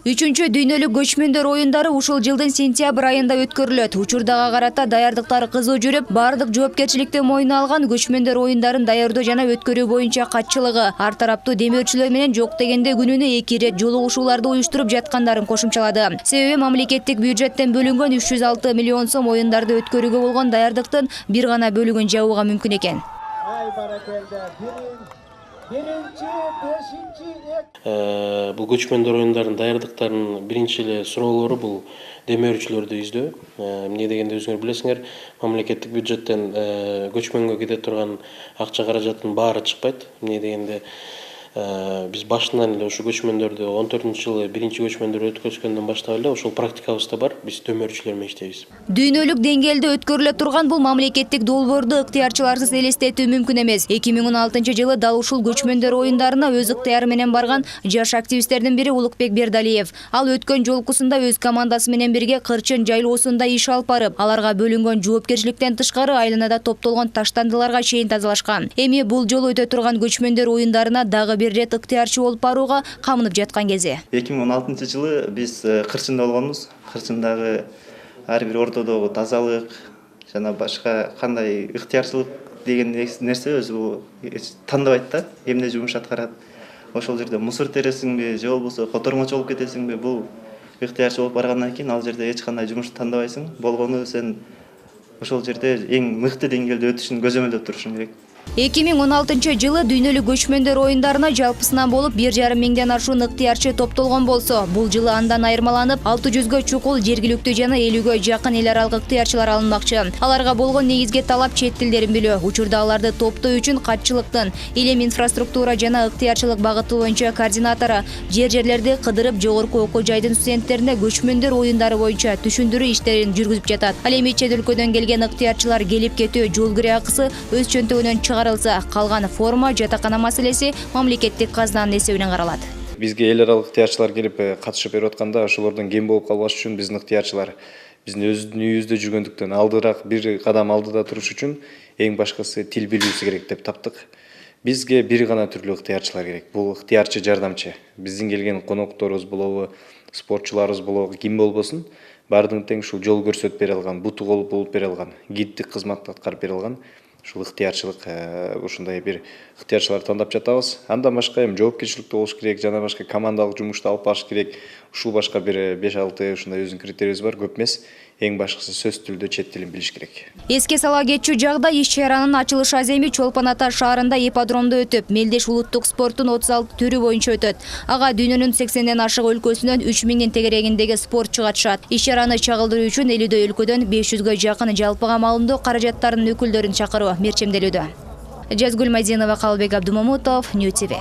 Үчүнчү дүйнөлүк көчмөндөр оюндары ушул жылдын сентябрь айында өткөрүлөт. Учурдага карата даярдыктар кызуу жүрүп, бардык жоопкерчиликти мойнуна алган көчмөндөр оюндарын даярдоо жана өткөрүү боюнча катчылыгы, ар тараптуу демөөрчүлөр менен жок дегенде күнүнө 2 ирет жолугушууларды уюштуруп жаткандарын кошумчалады. Себеби мамлекеттик бюджеттен бөлүнгөн 306 миллион сом оюндарды өткөрүүгө болгон даярдыктын бир гана бөлүгүн жабууга мүмкүн экен. Бул көчмөндөр оюндарын даярдыктарынын биринчи эле суроолору бул демөөрчүлөрдү издөө. Эмне дегенде өзүңөр билесиңер, мамлекеттик бюджеттен көчмөнгө кете турган акча каражаттын баары чыкпайт. Эмне дегенде биз башынан эле ушу көчмөндөрдү 14-жылы биринчи көчмөндөр өткөзгөндөн баштап эле ошол практикабызда бар. Биз демөөрчүлөр менен иштейбиз. Дүйнөлүк деңгээлде өткөрүлө турган бул мамлекеттик долбоорду ыктыярчыларсыз элестетүү мүмкүн эмес. 2016-жылы дал ушул көчмөндөр оюндарына өз ыктыяры менен барган жаш активисттердин бири Улукбек Бердалиев. Ал өткөн жолкусунда өз командасы менен бирге Кырчын жайлоосунда иш алып барып, аларга бөлүнгөн жоопкерчиликтен тышкары айланада топтолгон таштандыларга чейин тазалашкан. Эми бул жолу өтө турган көчмөндөр оюндарына дагы бир рет ыктыярчы болуп барууга камынып жаткан кези. 2016-жылы биз Кырчында болгонбуз. Кырчындагы ар бир ортодогу тазалык жана башка кандай ыктыярчылык деген нерсе өзү бул тандабайт да, эмне жумуш аткарат. Ошол жерде мусор тересиңби, же болбосо котормочу болуп кетесиңби, бул ыктыярчы болуп баргандан кийин ал жерде эч кандай жумуш тандабайсың. Болгону сен ошол жерде эң мыкты деңгээлде өтүшүн көзөмөлдөп турушуң керек. 2016 дүйнөлүк көчмөндөр оюндарына жалпысынан болуп 1,5 миңден ашуун ыктыярчы топтолгон болсо, бул жылы андан айырмаланып 600гө чукул жергиликтүү жана 50гө жакын эл аралык ыктыярчылар алынмакчы. Аларга болгон негизги талап чет тилдерин билүү. Учурда аларды топтоо үчүн катчылыктын, илим инфраструктура жана ыктыярчылык багыты боюнча координатору жерлерди кыдырып жогорку окуу жайдын студенттерине көчмөндөр оюндары боюнча түшүндүрүү иштерин жүргүзүп жатат. Ал эми чет өлкөдөн келген ыктыярчылар келип кетүү жол кире акысы өз чөнтөгүнөн чыгарылса, калган форма, жатакана маселеси мамлекеттик казнанын эсебинен каралат. Бизге эл аралык ыктыярчылар келип катышып берип атканда, ошолордон кем болуп калбаш үчүн биздин ыктыярчылар биздин өздүн үйүбүздө жүргөндүктөн алдыраак бир кадам алдыда туруш үчүн эң башкысы тил билүүсү керек деп таптык. Бизге бир гана түрлүү ыктыярчылар керек. Бул ыктыярчы жардамчы. Биздин келген конокторубуз болобу, спортчуларыбыз болобу, ким болбосун, баардыгын тең ушул жол көрсөтүп бере алган, буту болуп бере алган, гидтик кызматты аткарып бере алган ушул ыктыярчылык, ушундай бир ыктыярчыларды тандап жатабыз. Андан башка эми жоопкерчиликте болуш керек, жана башка командалык жумушту алып барыш керек. Ушул башка бир 5-6 ушундай өзүнүн критерийибиз бар, көп эмес. Эң башкысы сөз тилдөө чет тилин билиш керек. Эске сала кетчү жагда иш чаранын ачылыш аземи Чолпон Ата шаарында ипподромдо өтүп, Мелдеш улуттук спорттун 36 түрү боюнча өтөт. Ага дүйнөнүн 80ден ашык өлкөсүнөн 3000 тегерегиндеги спортчу катышат. Иш чараны чагылдыруу үчүн 50 өлкөдөн 500гө жакын жалпыга маалымдоо каражаттарынын өкүлдөрүн чакыруу мерчемделүүдө. Жазгүл Мадинова, Калбек Абдумамутов, Нью ТВ.